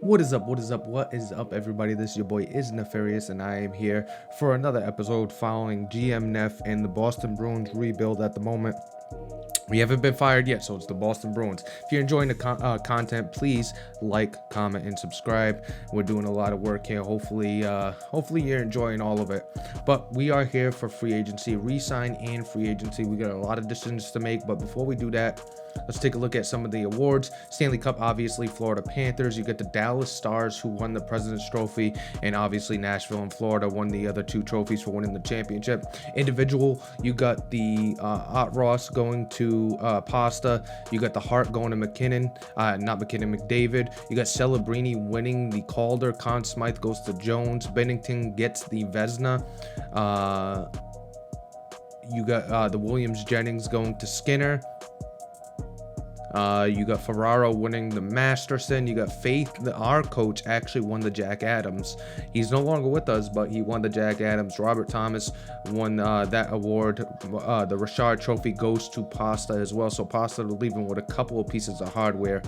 What is up? What is up? What is up, everybody? This is your boy Is Nefarious, and I am here for another episode following GM Neff and the Boston Bruins rebuild at the moment. We haven't been fired yet, so it's the Boston Bruins. If you're enjoying the content, please like, comment, and subscribe. We're doing a lot of work here. Hopefully you're enjoying all of it. But we are here for free agency, re-sign and free agency. We got a lot of decisions to make, but before we do that, let's take a look at some of the awards. Stanley Cup, obviously, Florida Panthers. You get the Dallas Stars, who won the President's Trophy, and obviously Nashville and Florida won the other two trophies for winning the championship. Individual, you got the Ott Ross going to Pasta. You got the Hart going to McDavid. You got Celebrini winning the Calder. Conn Smythe goes to Jones. Bennington gets the Vezina. You got the Williams Jennings going to Skinner. You got Ferraro winning the Masterson. You got Faith, our coach, actually won the Jack Adams. He's no longer with us, but he won the Jack Adams. Robert Thomas won that award. The Richard Trophy goes to Pasta as well. So Pasta leaving with a couple of pieces of hardware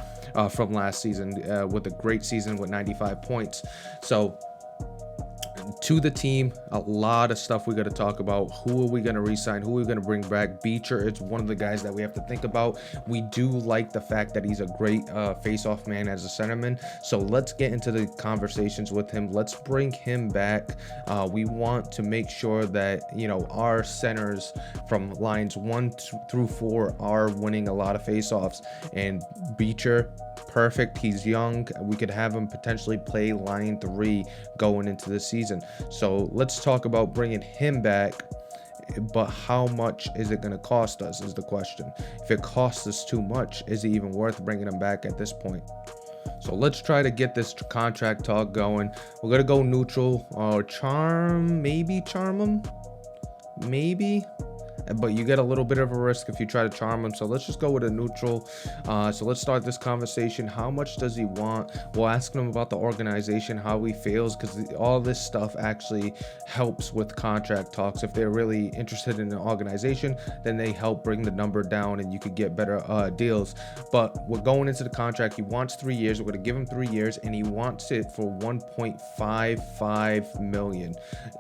from last season with a great season with 95 points. So to the team, a lot of stuff we got to talk about. Who are we going to re-sign? Who are we going to bring back? Beecher, it's one of the guys that we have to think about. We do like the fact that he's a great face-off man as a centerman. So let's get into the conversations with him. Let's bring him back. We want to make sure that, our centers from lines 1 through 4 are winning a lot of face-offs. And Beecher, perfect. He's young. We could have him potentially play line 3 going into the season. So let's talk about bringing him back. But how much is it going to cost us is the question. If it costs us too much, is it even worth bringing him back at this point? So let's try to get this contract talk going. We're going to go neutral or maybe charm him. Maybe. But you get a little bit of a risk if you try to charm him. So let's just go with a neutral. So let's start this conversation. How much does he want? We'll ask him about the organization, how he feels, because all this stuff actually helps with contract talks. If they're really interested in an organization, then they help bring the number down and you could get better deals. But we're going into the contract. He wants 3 years. We're going to give him 3 years, and he wants it for $1.55 million.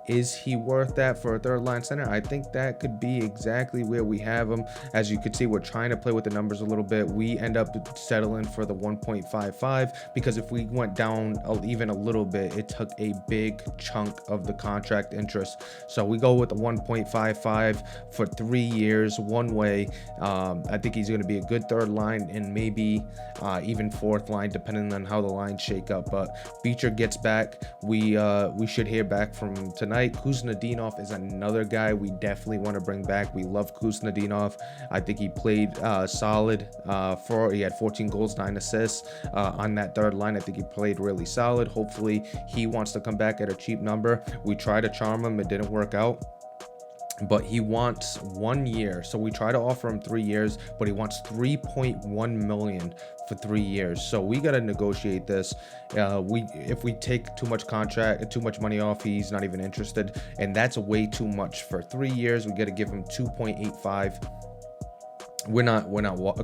Is he worth that for a third line center? I think that could be exactly where we have him. As you can see, we're trying to play with the numbers a little bit. We end up settling for the 1.55 because if we went down even a little bit, it took a big chunk of the contract interest. So we go with the 1.55 for 3 years one way. I think he's going to be a good third line and maybe even fourth line, depending on how the lines shake up. But Beecher gets back. We should hear back from tonight. Kuznetsov is another guy we definitely want to bring back. We love Kuznetsov. I think he played solid. He had 14 goals, 9 assists on that third line. I think he played really solid. Hopefully he wants to come back at a cheap number. We tried to charm him. It didn't work out. But he wants 1 year. So we try to offer him 3 years, but he wants $3.1 million for 3 years. So we got to negotiate this. If we take too much money off, he's not even interested. And that's way too much for 3 years. We got to give him 2.85. We're not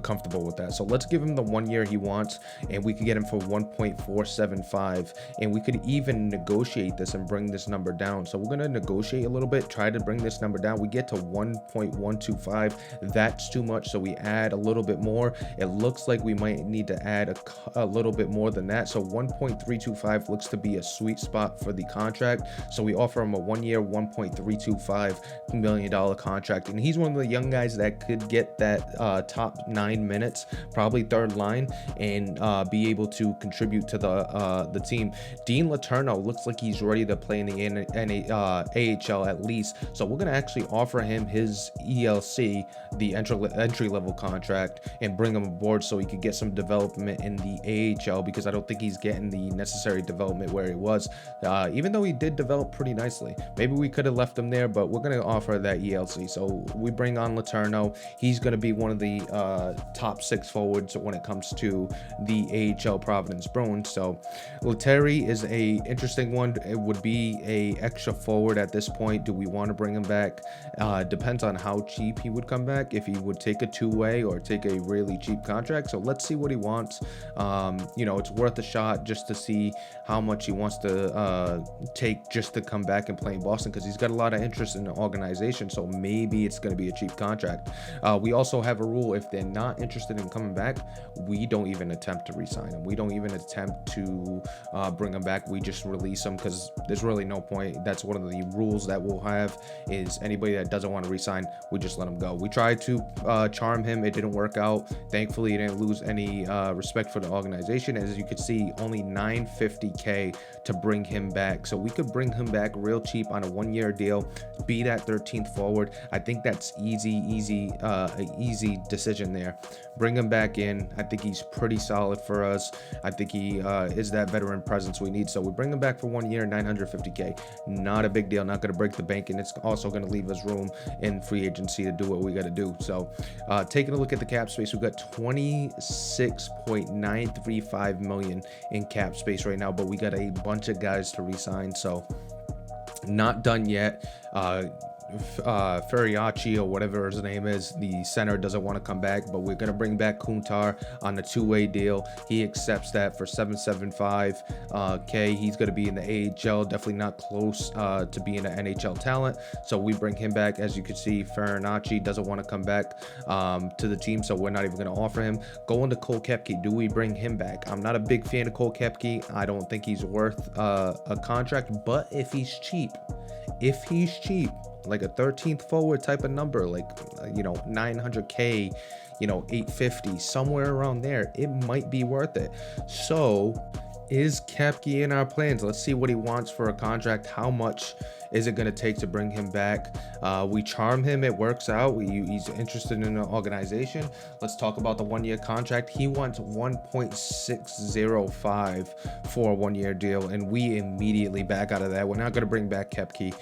comfortable with that. So let's give him the 1 year he wants, and we could get him for 1.475, and we could even negotiate this and bring this number down. So we're going to negotiate a little bit, try to bring this number down. We get to 1.125. That's too much. So we add a little bit more. It looks like we might need to add a little bit more than that. So 1.325 looks to be a sweet spot for the contract. So we offer him a 1 year, $1.325 million contract. And he's one of the young guys that could get that top 9 minutes, probably third line, and be able to contribute to the team. Dean Letourneau looks like he's ready to play in the AHL at least. So we're going to actually offer him his ELC, the entry level contract, and bring him aboard so he could get some development in the AHL, because I don't think he's getting the necessary development where he was, even though he did develop pretty nicely. Maybe we could have left him there, but we're going to offer that ELC. So we bring on Letourneau. He's going to be one of the top 6 forwards when it comes to the AHL Providence Bruins. So Lettieri is a interesting one. It would be a extra forward at this point. Do we want to bring him back? Depends on how cheap he would come back, if he would take a two-way or take a really cheap contract. So let's see what he wants. It's worth a shot just to see how much he wants to take just to come back and play in Boston, because he's got a lot of interest in the organization. So maybe it's going to be a cheap contract. We also have a rule: if they're not interested in coming back, we don't even attempt to re-sign him. We don't even attempt to bring him back. We just release him, because there's really no point. That's one of the rules that we'll have, is anybody that doesn't want to re-sign, we just let him go. We tried to charm him. It didn't work out. Thankfully, he didn't lose any respect for the organization. As you can see, only $950K to bring him back. So we could bring him back real cheap on a 1-year deal, be that 13th forward. I think that's easy decision there. Bring him back in. I think he's pretty solid for us. I think he is that veteran presence we need. So we bring him back for 1 year, $950K. Not a big deal. Not going to break the bank, and it's also going to leave us room in free agency to do what we got to do. So taking a look at the cap space, we've got $26.935 million in cap space right now, but we got a bunch of guys to re-sign. So not done yet. Feriacci, or whatever his name is, the center, doesn't want to come back, but we're going to bring back Kuntar on the two-way deal. He accepts that for $775K. He's going to be in the AHL, definitely not close to being an NHL talent, so we bring him back. As you can see, Feriacci doesn't want to come back to the team, so we're not even going to offer him. Going to Cole Koepke, do we bring him back? I'm not a big fan of Cole Koepke. I don't think he's worth a contract, but if he's cheap, like a 13th forward type of number, like 900K, 850, somewhere around there, it might be worth it. So is Koepke in our plans? Let's see what he wants for a contract. How much is it going to take to bring him back? We charm him, it works out. He's interested in an organization. Let's talk about the 1-year contract. He wants 1.605 for a 1-year deal, and we immediately back out of that. We're not going to bring back Koepke.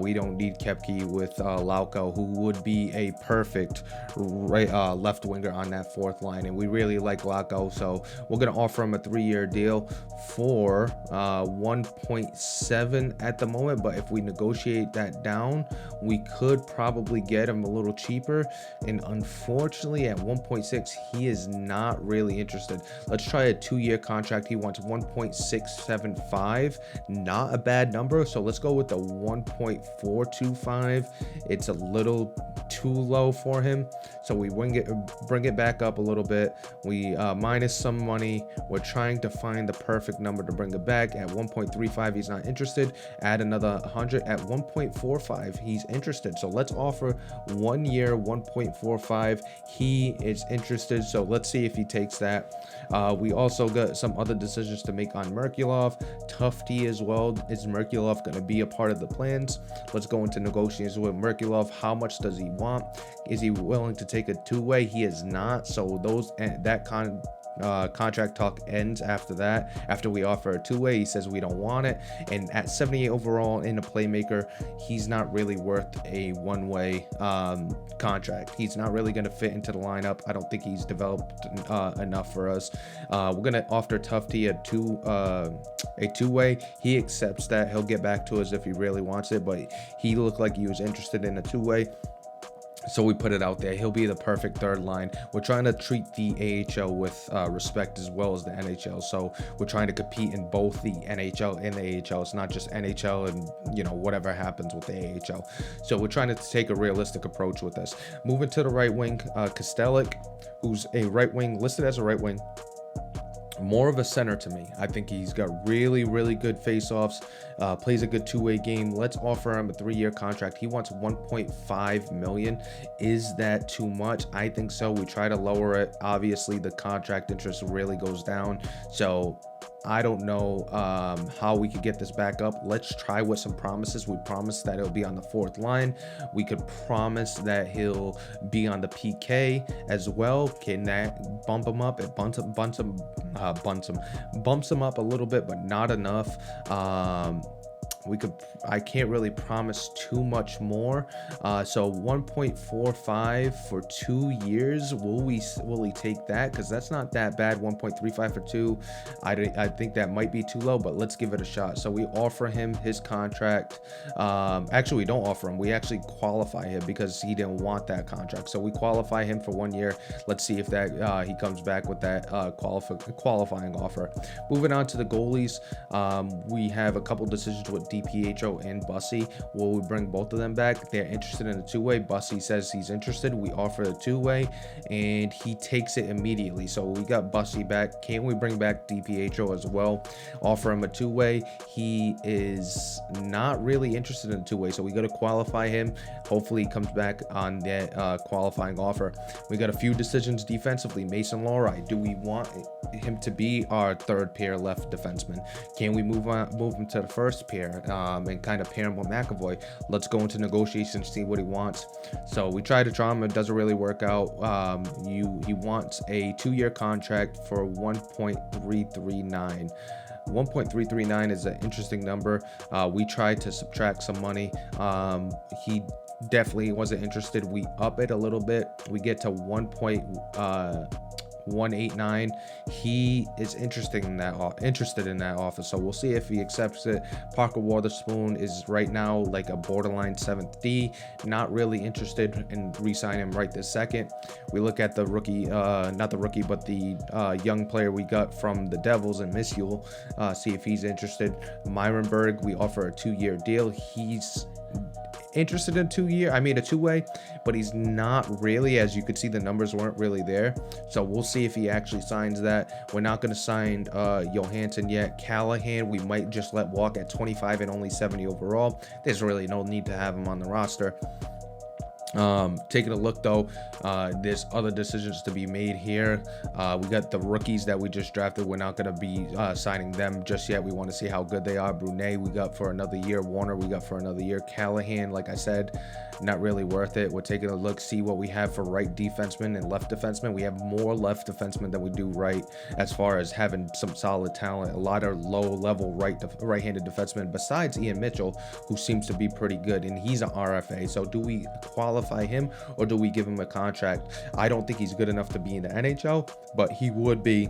We don't need Koepke with Lauko, who would be a perfect left winger on that 4th line, and we really like Lauko, so we're going to offer him a 3-year deal for 1.7 at the moment. But if we negotiate that down, we could probably get him a little cheaper, and unfortunately at 1.6 he is not really interested. Let's try a 2-year contract. He wants 1.675, not a bad number, so let's go with the 1.425. It's a little too low for him, so we bring it back up a little bit. We minus some money. We're trying to find the perfect number to bring it back. At 1.35 he's not interested. Add another 100. At 1.45 he's interested, so let's offer 1 year 1.45. He is interested, so let's see if he takes that. We also got some other decisions to make on Merkulov, Tufte as well. Is Merkulov going to be a part of the plans? Let's go into negotiations with Merkulov. How much does he want? Is he willing to take a 2-way? He is not, so contract talk ends after that. After we offer a 2-way, he says we don't want it, and at 78 overall in a playmaker, he's not really worth a 1-way contract. He's not really going to fit into the lineup. I don't think he's developed enough for us. We're going to offer Tufte a 2-way. He accepts that. He'll get back to us if he really wants it, but he looked like he was interested in a 2-way. So we put it out there. He'll be the perfect 3rd line. We're trying to treat the AHL with respect as well as the NHL. So we're trying to compete in both the NHL and the AHL. It's not just NHL and whatever happens with the AHL. So we're trying to take a realistic approach with this. Moving to the right wing, Kostelic, who's a right wing, listed as a right wing. More of a center to me. I think he's got really good face-offs, plays a good 2-way game. Let's offer him a 3-year contract. He wants 1.5 million. Is that too much? I think so. We try to lower it. Obviously the contract interest really goes down, so I don't know how we could get this back up. Let's try with some promises. We promise that it'll be on the 4th line. We could promise that he'll be on the PK as well. Can that bump him up? It bumps him up a little bit, but not enough. I can't really promise too much more. So 1.45 for 2 years. Will he take that? Because that's not that bad. 1.35 for two. I think that might be too low, but let's give it a shot. So we offer him his contract. Actually, we don't offer him. We actually qualify him because he didn't want that contract. So we qualify him for 1 year. Let's see if that he comes back with that qualifying offer. Moving on to the goalies, we have a couple decisions with DiPietro and Bussy. Will we bring both of them back? They're interested in a two-way. Bussy says he's interested. We offer a two-way, and he takes it immediately. So we got Bussy back. Can we bring back DiPietro as well? Offer him a two-way. He is not really interested in a two-way, so we got to qualify him. Hopefully he comes back on that qualifying offer. We got a few decisions defensively. Mason Lohrei, do we want him to be our third pair left defenseman? Can we move him to the first pair and kind of pair him with McAvoy? Let's go into negotiations, see what he wants. So we try to draw him. It doesn't really work out. He wants a 2-year contract for 1.339. 1.339 is an interesting number. We tried to subtract some money. He definitely wasn't interested. We up it a little bit. We get to 1.189. He is interested in that offer, so we'll see if he accepts it. Parker Wotherspoon is right now like a borderline 7th D, not really interested in re-signing him right this second. We look at the rookie, not the rookie, but the young player we got from the Devils and Misule, see if he's interested. Myrenberg, we offer a 2-year deal. He's interested in a two-way, but he's not really. As you could see, the numbers weren't really there, so we'll see if he actually signs that. We're not going to sign Johansson yet. Callahan, we might just let walk at 25 and only 70 overall. There's really no need to have him on the roster. Taking a look though, there's other decisions to be made here. We got the rookies that we just drafted. We're not going to be signing them just yet. We want to see how good they are. Brunet we got for another year. Warner we got for another year. Callahan, like I said, not really worth it. We're taking a look, see what we have for right defenseman and left defenseman. We have more left defensemen than we do right, as far as having some solid talent. A lot of low-level right-handed defensemen besides Ian Mitchell, who seems to be pretty good, and he's an RFA. So do we qualify him or do we give him a contract? I don't think he's good enough to be in the NHL, but he would be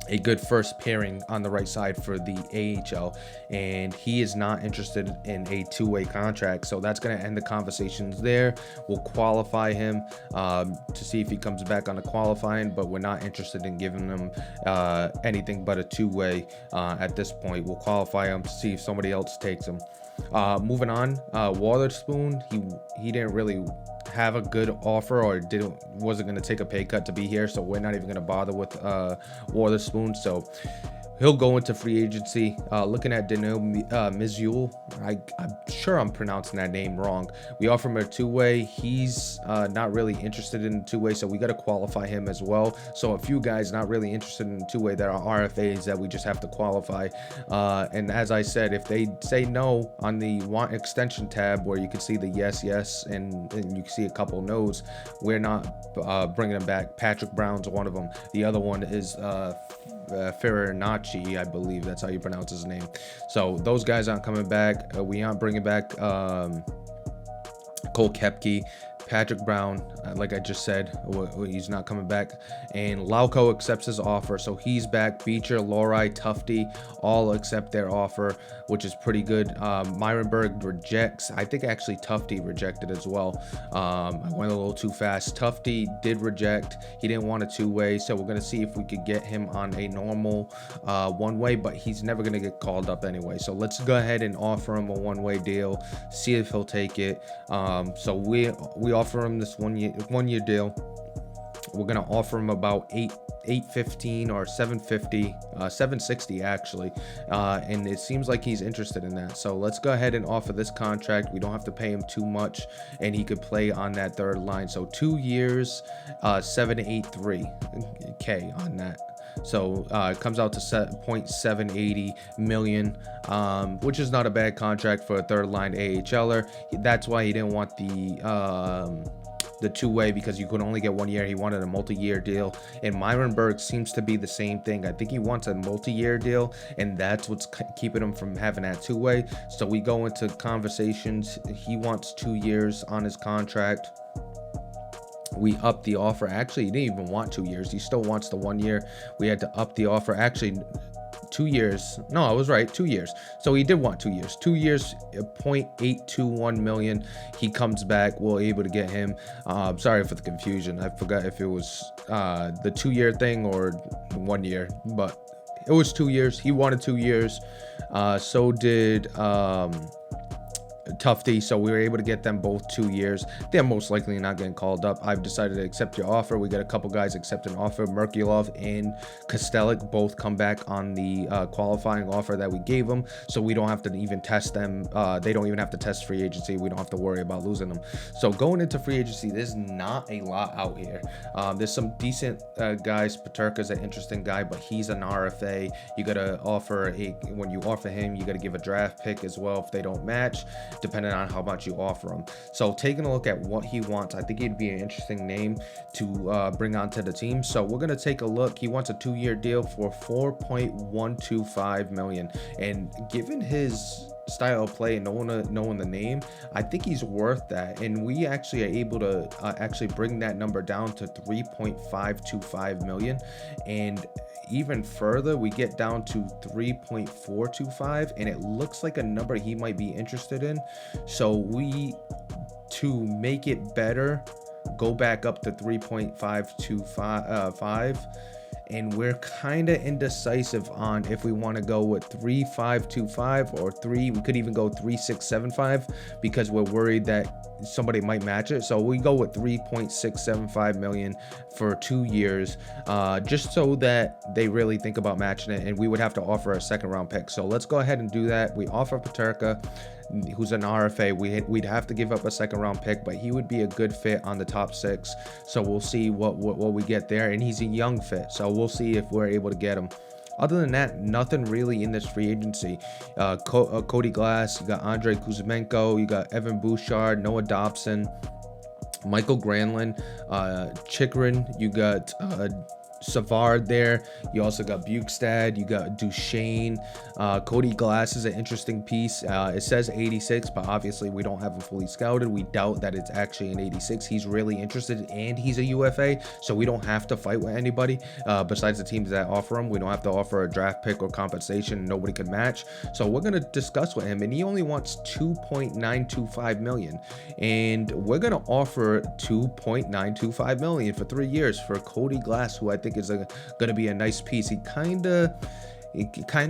a good first pairing on the right side for the AHL, and he is not interested in a two-way contract, so that's going to end the conversations there. We'll qualify him to see if he comes back on the qualifying, but we're not interested in giving him anything but a two-way at this point. We'll qualify him to see if somebody else takes him. Moving on, Wotherspoon, he didn't really have a good offer or wasn't going to take a pay cut to be here, so we're not even going to bother with Wotherspoon. So he'll go into free agency. Looking at Daniel Mizule, I'm sure I'm pronouncing that name wrong. We offer him a two-way. He's not really interested in two-way, so we got to qualify him as well. So a few guys not really interested in two-way that are RFAs that we just have to qualify. And as I said, if they say no on the want extension tab, where you can see the yes, and you can see a couple no's, we're not bringing them back. Patrick Brown's one of them. The other one is Ferranacci, I believe that's how you pronounce his name. So those guys aren't coming back. We aren't bringing back Cole Koepke. Patrick Brown, like I just said, he's not coming back. And Lauko accepts his offer, so he's back. Beecher, Lohrei, Tufte all accept their offer, which is pretty good. Myrenberg rejects. I think actually Tufte rejected as well. I went a little too fast. Tufte did reject. He didn't want a two-way, so we're going to see if we could get him on a normal one-way, but he's never going to get called up anyway. So let's go ahead and offer him a one-way deal, see if he'll take it. So we offer him this one year deal. We're gonna offer him about 815 or 750, 760 actually, and it seems like he's interested in that. So let's go ahead and offer this contract. We don't have to pay him too much, and he could play on that third line. So 2 years, 783K on that. So it comes out to 0.780 million, which is not a bad contract for a third line AHLer. That's why he didn't want the the two-way because you could only get 1 year. He wanted a multi-year deal, and Myron Berg seems to be the same thing. I think he wants a multi-year deal, and that's what's keeping him from having that two-way. So we go into conversations. He wants 2 years on his contract. We upped the offer. Actually, he didn't even want 2 years. He still wants the 1 year. We had to up the offer. Actually, 2 years. No, I was right. 2 years. So he did want 2 years. 2 years, 0.821 million. He comes back. We're able to get him. Sorry for the confusion. I forgot if it was the 2 year thing or 1 year, but it was 2 years. He wanted 2 years. So did Tufty, so we were able to get them both 2 years. They're most likely not getting called up. I've decided to accept your offer. We got a couple guys accept an offer. Merkulov and Kostelik both come back on the qualifying offer that we gave them, so we don't have to even test them. They don't even have to test free agency. We don't have to worry about losing them. So going into free agency, there's not a lot out here. There's some decent guys. Peterka's an interesting guy, but he's an RFA. You gotta offer when you offer him, you gotta give a draft pick as well if they don't match, depending on how much you offer him. So taking a look at what he wants, I think he'd be an interesting name to bring onto the team. So we're gonna take a look. He wants a 2 year deal for 4.125 million, and given his style of play and knowing the name, I think he's worth that. And we actually are able to actually bring that number down to 3.525 million, and even further we get down to 3.425, and it looks like a number he might be interested in. So we, to make it better, go back up to 3.525, and we're kind of indecisive on if we want to go with 3.525 or 3. We could even go 3.675 because we're worried that somebody might match it. So we go with 3.675 million for 2 years, just so that they really think about matching it, and we would have to offer a second round pick. So let's go ahead and do that. We offer Peterka, who's an RFA. We'd have to give up a second round pick, but he would be a good fit on the top 6. So we'll see what we get there, and he's a young fit, so we'll see if we're able to get him. Other than that, nothing really in this free agency. Cody Glass, you got Andrei Kuzmenko, you got Evan Bouchard, Noah Dobson, Michael Granlund, Chikrin, you got Savard there. You also got Bukestad, you got Duchesne. Cody Glass is an interesting piece. It says 86, but obviously we don't have him fully scouted. We doubt that it's actually an 86. He's really interested, and he's a UFA, so we don't have to fight with anybody besides the teams that offer him. We don't have to offer a draft pick or compensation. Nobody could match. So we're going to discuss with him, and he only wants 2.925 million, and we're going to offer 2.925 million for 3 years for Cody Glass, who I think is going to be a nice piece. He kind of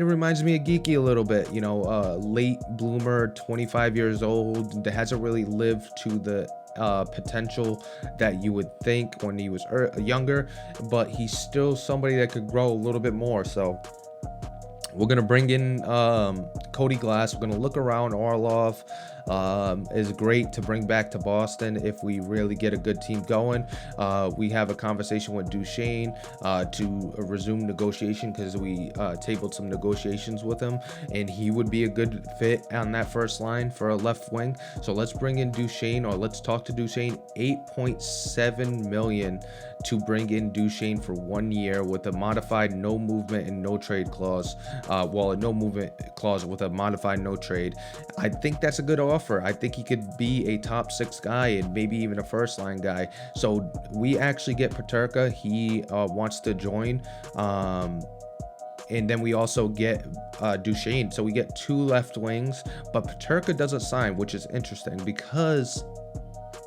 reminds me of Geeky a little bit, you know, late bloomer, 25 years old, that hasn't really lived to the potential that you would think when he was younger, but he's still somebody that could grow a little bit more. So we're going to bring in Cody Glass. We're going to look around. Orlov is great to bring back to Boston if we really get a good team going. We have a conversation with Duchesne to resume negotiation because we tabled some negotiations with him, and he would be a good fit on that first line for a left wing. So let's bring in Duchesne, or let's talk to Duchesne. 8.7 million to bring in Duchesne for 1 year with a modified no movement and no trade clause. A no movement clause with a modified no trade. I think that's a good offer. I think he could be a top 6 guy and maybe even a first line guy. So we actually get Peterka. He wants to join. And then we also get Duchesne. So we get 2 left wings, but Peterka doesn't sign, which is interesting because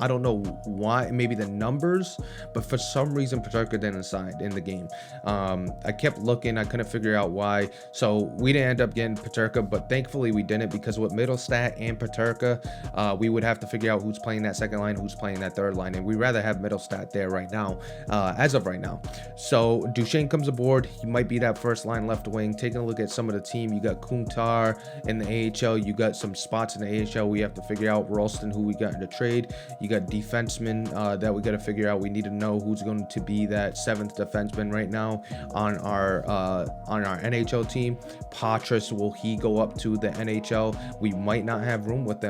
I don't know why, maybe the numbers, but for some reason Peterka didn't sign in the game. I kept looking, I couldn't figure out why. So we didn't end up getting Peterka, but thankfully we didn't, because with Middlestat and Peterka, we would have to figure out who's playing that second line, who's playing that third line, and we'd rather have Middlestat there right now, as of right now. So Duchesne comes aboard. He might be that first line left wing. Taking a look at some of the team, you got Kuntar in the AHL, you got some spots in the AHL we have to figure out. Ralston, who we got in the trade. You got defensemen that we got to figure out. We need to know who's going to be that 7th defenseman right now on our NHL team. Patras, will he go up to the NHL? We might not have room with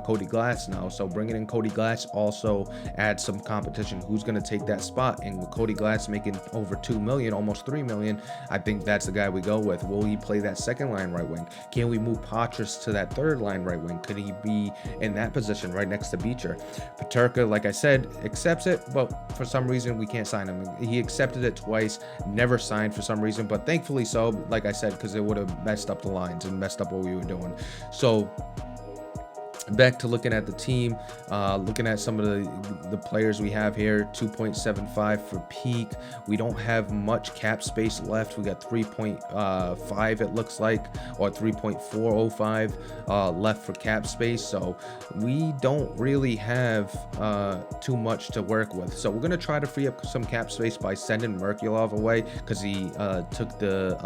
Cody Glass now, so bringing in Cody Glass also adds some competition. Who's going to take that spot? And with Cody Glass making over 2 million, almost 3 million, I think that's the guy we go with. Will he play that second line right wing? Can we move Patras to that third line right wing? Could he be in that position right next to Beecher? Peterka, like I said, accepts it, but for some reason we can't sign him. He accepted it twice, never signed for some reason, but thankfully so, like I said, because it would have messed up the lines and messed up what we were doing. So back to looking at the team, looking at some of the players we have here. 2.75 for peak. We don't have much cap space left. We got 3.5 it looks like, or 3.405 left for cap space, so we don't really have too much to work with. So we're going to try to free up some cap space by sending Merkulov away, because he took the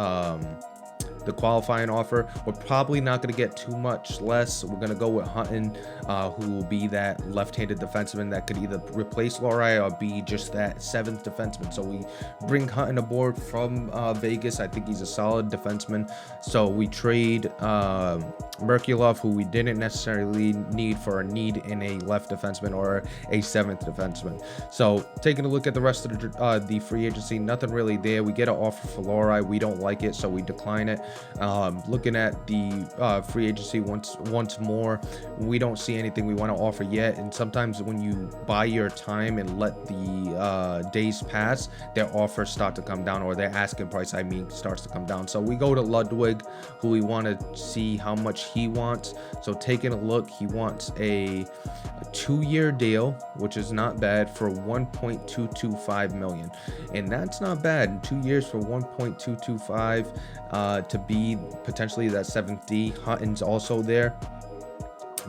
qualifying offer. We're probably not going to get too much less. We're going to go with Hutton, who will be that left-handed defenseman that could either replace Lohrei or be just that 7th defenseman. So we bring Hutton aboard from Vegas. I think he's a solid defenseman. So we trade Merkulov, who we didn't necessarily need for a need in a left defenseman or a 7th defenseman. So taking a look at the rest of the free agency, nothing really there. We get an offer for Lohrei. We don't like it, so we decline it. Looking at the free agency once more, we don't see anything we want to offer yet. And sometimes when you buy your time and let the days pass, their offers start to come down, or their asking price, starts to come down. So we go to Ludwig, who we want to see how much he wants. So taking a look, he wants a 2-year deal, which is not bad, for 1.225 million, and that's not bad. 2 years for 1.225 to be potentially that 7th D. Hutton's also there,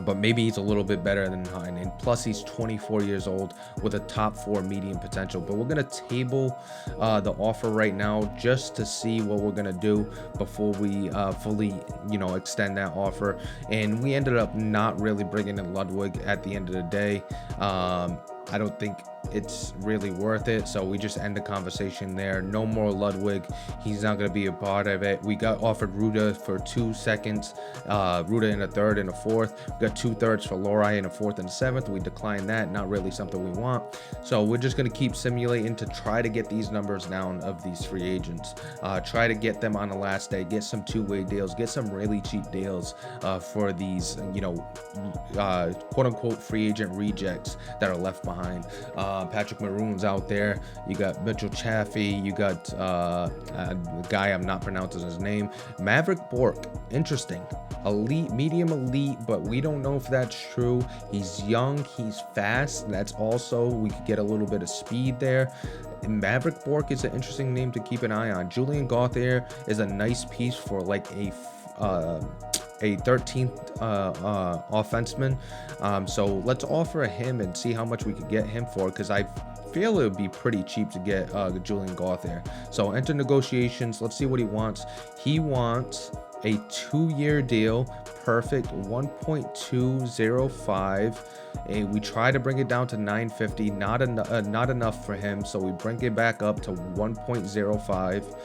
but maybe he's a little bit better than Hutton, and plus he's 24 years old with a top 4 medium potential. But we're gonna table the offer right now just to see what we're gonna do before we fully extend that offer. And we ended up not really bringing in Ludwig at the end of the day. I don't think it's really worth it, so we just end the conversation there. No more Ludwig. He's not going to be a part of it. We got offered Ruda for 2 seconds, Ruda in a 3rd and a 4th. We got 2 thirds for Lohrei in a 4th and a 7th. We declined that. Not really something we want. So we're just going to keep simulating to try to get these numbers down of these free agents. Try to get them on the last day. Get some 2-way deals. Get some really cheap deals for these, quote unquote free agent rejects that are left behind. Patrick Maroon's out there. You got Mitchell Chaffee. You got the guy I'm not pronouncing his name. Maverick Bork. Interesting. Elite, medium elite, but we don't know if that's true. He's young. He's fast. That's also, we could get a little bit of speed there. And Maverick Bork is an interesting name to keep an eye on. Julian Gauthier is a nice piece for like a 13th offenseman. So let's offer him and see how much we could get him for, because I feel it would be pretty cheap to get Julian Gauthier. So enter negotiations. Let's see what he wants. He wants a 2-year deal, perfect, 1.205. And we try to bring it down to 950, not enough for him, so we bring it back up to 1.05.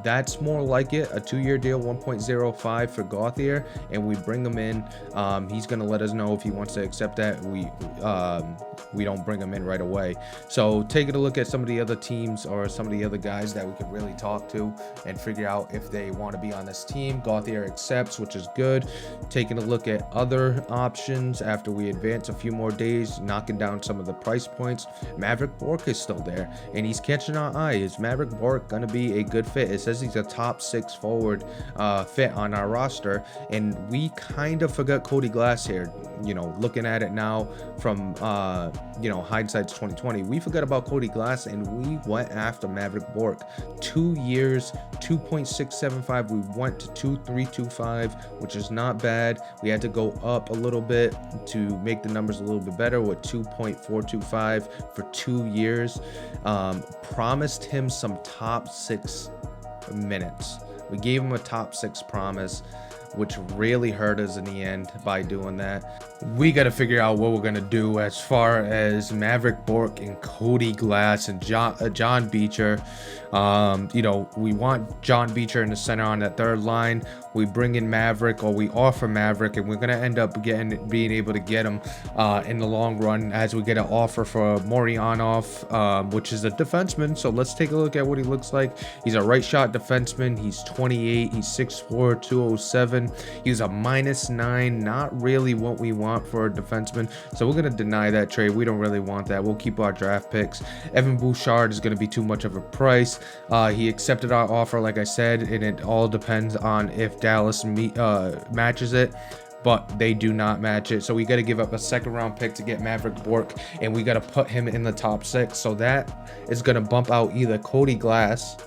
That's more like it. A 2-year deal, 1.05 for Gauthier, and we bring him in. He's gonna let us know if he wants to accept that. We don't bring him in right away. So taking a look at some of the other teams or some of the other guys that we could really talk to and figure out if they want to be on this team. Gauthier accepts, which is good. Taking a look at other options after we advance a few more days, knocking down some of the price points. Maverick Bork is still there, and he's catching our eye. Is Maverick Bork gonna be a good fit? It says he's a top 6 forward fit on our roster, and we kind of forgot Cody Glass here. Looking at it now from hindsight's 2020, we forgot about Cody Glass and we went after Maverick Bork. 2 years, 2.675. We went to 2.325, which is not bad. We had to go up a little bit to make the numbers a little bit better with 2.425 for 2 years. Promised him some top 6 minutes. We gave him a top 6 promise. which really hurt us in the end by doing that. We got to figure out what we're going to do as far as Maverick Bork and Cody Glass and John Beecher. We want John Beecher in the center on that third line. We bring in Maverick, or we offer Maverick, and we're going to end up being able to get him in the long run as we get an offer for Moryanov, which is a defenseman. So let's take a look at what he looks like. He's a right shot defenseman. He's 28. He's 6'4", 207. He's a -9. Not really what we want for a defenseman. So we're going to deny that trade. We don't really want that. We'll keep our draft picks. Evan Bouchard is going to be too much of a price. He accepted our offer, like I said, and it all depends on if Dallas matches it, but they do not match it. So we got to give up a second round pick to get Maverick Bork, and we got to put him in the top 6. So that is going to bump out either Cody Glass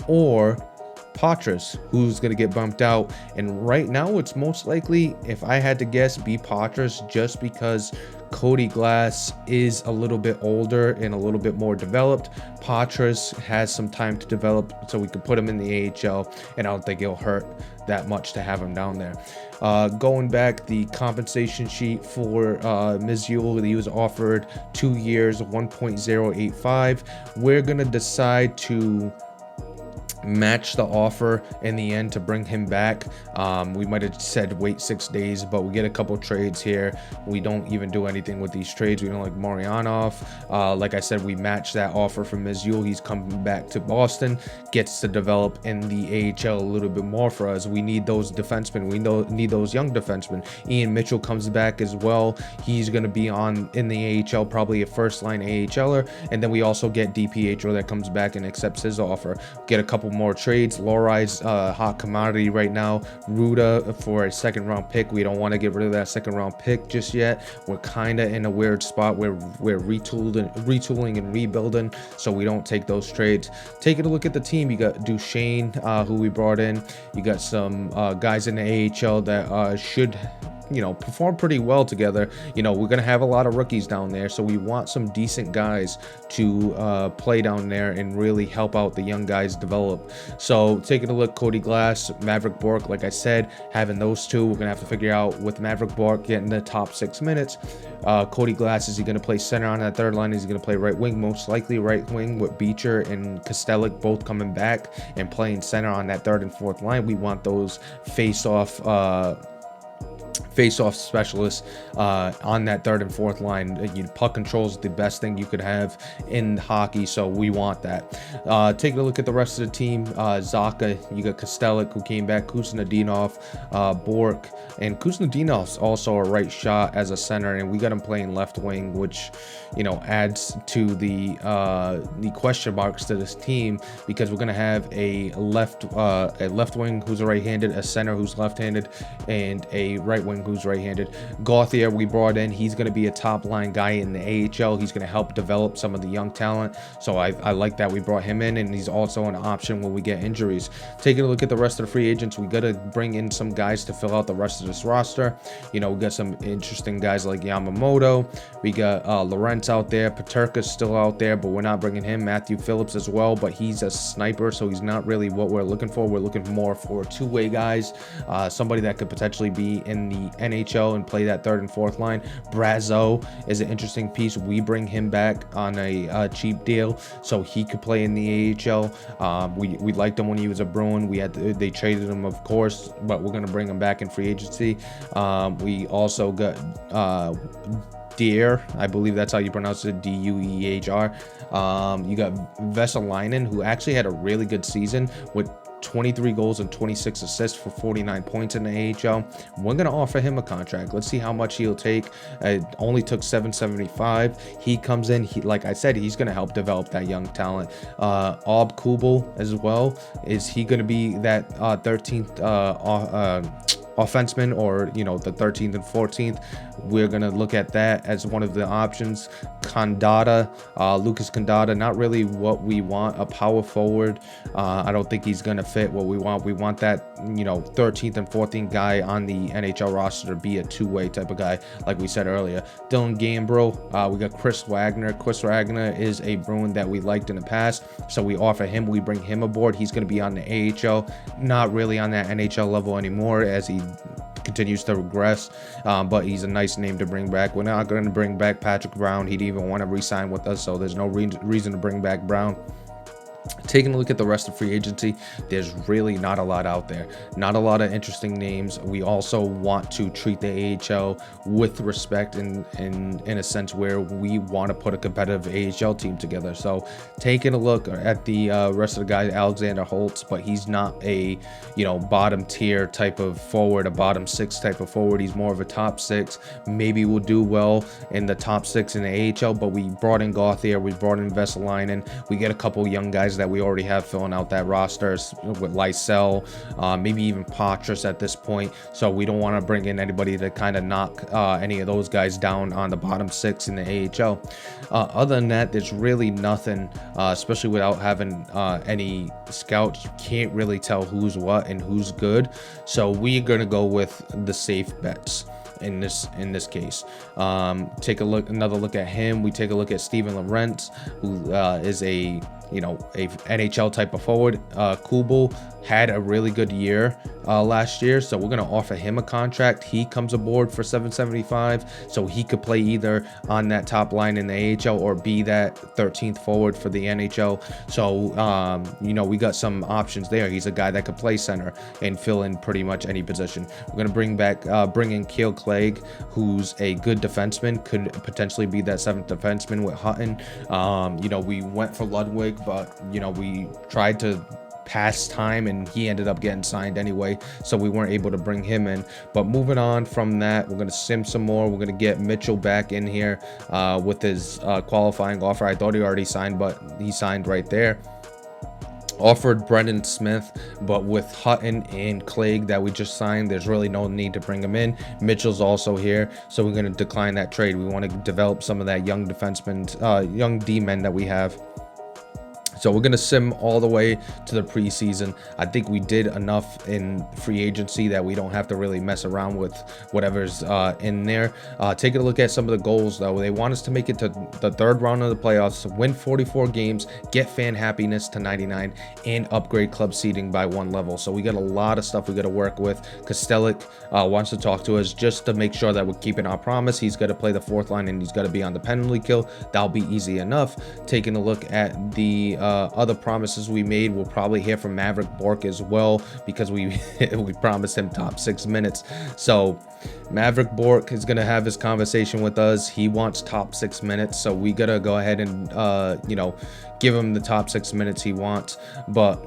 or Patras, who's going to get bumped out. And right now it's most likely, if I had to guess, be Patras, just because Cody Glass is a little bit older and a little bit more developed. Patras has some time to develop, so we could put him in the AHL, and I don't think it'll hurt that much to have him down there. Going back, the compensation sheet for Mizyul, he was offered 2 years, 1.085. We're going to decide to match the offer in the end to bring him back. We might have said wait 6 days, but we get a couple trades here. We don't even do anything with these trades. We don't like Moryanov. Like I said, we match that offer from Mizyul. He's coming back to Boston, gets to develop in the AHL a little bit more for us. We need those defensemen. We need those young defensemen. Ian Mitchell comes back as well. He's going to be in the AHL, probably a first line AHLer. And then we also get DiPietro that comes back and accepts his offer. Get a couple more trades. Lorai's hot commodity right now. Ruda for a second round pick. We don't want to get rid of that second round pick just yet. We're kind of in a weird spot where we're retooling and rebuilding, so we don't take those trades. Taking a look at the team, you got Duchesne, who we brought in. You got some guys in the AHL that should perform pretty well together. We're gonna have a lot of rookies down there, so we want some decent guys to play down there and really help out the young guys develop. So taking a look, Cody Glass, Maverick Bork, like I said, having those two, we're gonna have to figure out with Maverick Bork getting the top 6 minutes. Cody Glass, is he gonna play center on that third line? Is he gonna play right wing? Most likely right wing, with Beecher and Kostelic both coming back and playing center on that third and fourth line. We want those face-off specialists on that third and fourth line. Puck control is the best thing you could have in hockey, so we want that. Taking a look at the rest of the team, Zacha, you got Kostelic, who came back, Kuznetsov, Bork, and Kuznetsov's also a right shot as a center, and we got him playing left wing, which adds to the question marks to this team, because we're gonna have a left wing who's a right-handed, a center who's left-handed, and a right wing who's right-handed. Gauthier, we brought in. He's going to be a top line guy in the AHL. He's going to help develop some of the young talent, so I like that we brought him in, and he's also an option when we get injuries. Taking a look at the rest of the free agents, we got to bring in some guys to fill out the rest of this roster. We got some interesting guys like Yamamoto. We got Lorentz out there. Peterka's still out there, but we're not bringing him. Matthew Phillips as well, but he's a sniper, so he's not really what we're looking for. We're looking more for two-way guys, somebody that could potentially be in the NHL and play that third and fourth line. Brazeau is an interesting piece. We bring him back on a cheap deal so he could play in the AHL. We liked him when he was a Bruin. They traded him, of course, but we're going to bring him back in free agency. We also got Deer, I believe that's how you pronounce it, Duehr. You got Vesalainen, who actually had a really good season with 23 goals and 26 assists for 49 points in the AHL. We're going to offer him a contract. Let's see how much he'll take. It only took $775. He comes in, like I said, he's going to help develop that young talent. Ob Kubel as well. Is he going to be that 13th offenseman, or the 13th and 14th? We're gonna look at that as one of the options. Condata, Lucas Condata, not really what we want. A power forward. I don't think he's gonna fit what we want. We want that 13th and 14th guy on the NHL roster to be a two-way type of guy, like we said earlier. Dylan Gambrell. We got Chris Wagner. Chris Wagner is a Bruin that we liked in the past, so we offer him. We bring him aboard. He's gonna be on the AHL, not really on that NHL level anymore, as he continues to regress, but he's a nice name to bring back. We're not going to bring back Patrick Brown. He'd even want to re-sign with us, so there's no reason to bring back Brown. Taking a look at the rest of free agency, there's really not a lot out there. Not a lot of interesting names. We also want to treat the AHL with respect in a sense where we want to put a competitive AHL team together. So taking a look at the rest of the guys, Alexander Holtz, but he's not a bottom tier type of forward, a bottom six type of forward. He's more of a top six. Maybe we'll do well in the top six in the AHL, but we brought in Gauthier, we brought in Vesalainen. We get a couple young guys that we already have filling out that roster with Lysell, maybe even Patras at this point. So we don't want to bring in anybody to kind of knock any of those guys down on the bottom six in the AHL. Other than that, there's really nothing, especially without having any scouts. You can't really tell who's what and who's good. So we're going to go with the safe bets in this case. Take another look at him. We take a look at Steven Lorentz, who is a NHL type of forward. Kubel had a really good year last year, so we're gonna offer him a contract. He comes aboard for $775, so he could play either on that top line in the AHL or be that 13th forward for the NHL. So we got some options there. He's a guy that could play center and fill in pretty much any position. We're gonna bring in Kale Clegg, who's a good defenseman, could potentially be that seventh defenseman with Hutton. We went for Ludwig, but we tried to pass time and he ended up getting signed anyway, so we weren't able to bring him in. But moving on from that, we're going to sim some more. We're going to get Mitchell back in here with his qualifying offer. I thought he already signed, but he signed right there. Offered Brendan Smith, but with Hutton and Clegg that we just signed, there's really no need to bring him in. Mitchell's also here, so we're going to decline that trade. We want to develop some of that young defensemen, young D-men that we have. So we're going to sim all the way to the preseason. I think we did enough in free agency that we don't have to really mess around with whatever's in there. Taking a look at some of the goals, though. They want us to make it to the third round of the playoffs, win 44 games, get fan happiness to 99, and upgrade club seating by 1 level. So we got a lot of stuff we got to work with. Kostelik wants to talk to us just to make sure that we're keeping our promise. He's got to play the fourth line and he's got to be on the penalty kill. That'll be easy enough. Taking a look at the other promises we made, we'll probably hear from Maverick Bourque as well, because we promised him top 6 minutes. So Maverick Bourque is going to have his conversation with us. He wants top 6 minutes, so we got to go ahead and give him the top 6 minutes he wants. But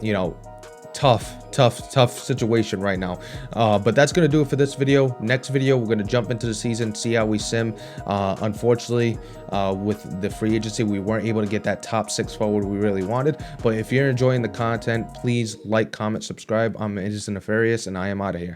tough situation right now. But that's gonna do it for this video. Next video, we're gonna jump into the season, see how we sim. Unfortunately, with the free agency, we weren't able to get that top 6 forward we really wanted. But if you're enjoying the content, please like, comment, subscribe. I'm It Is Nefarious, and I am out of here.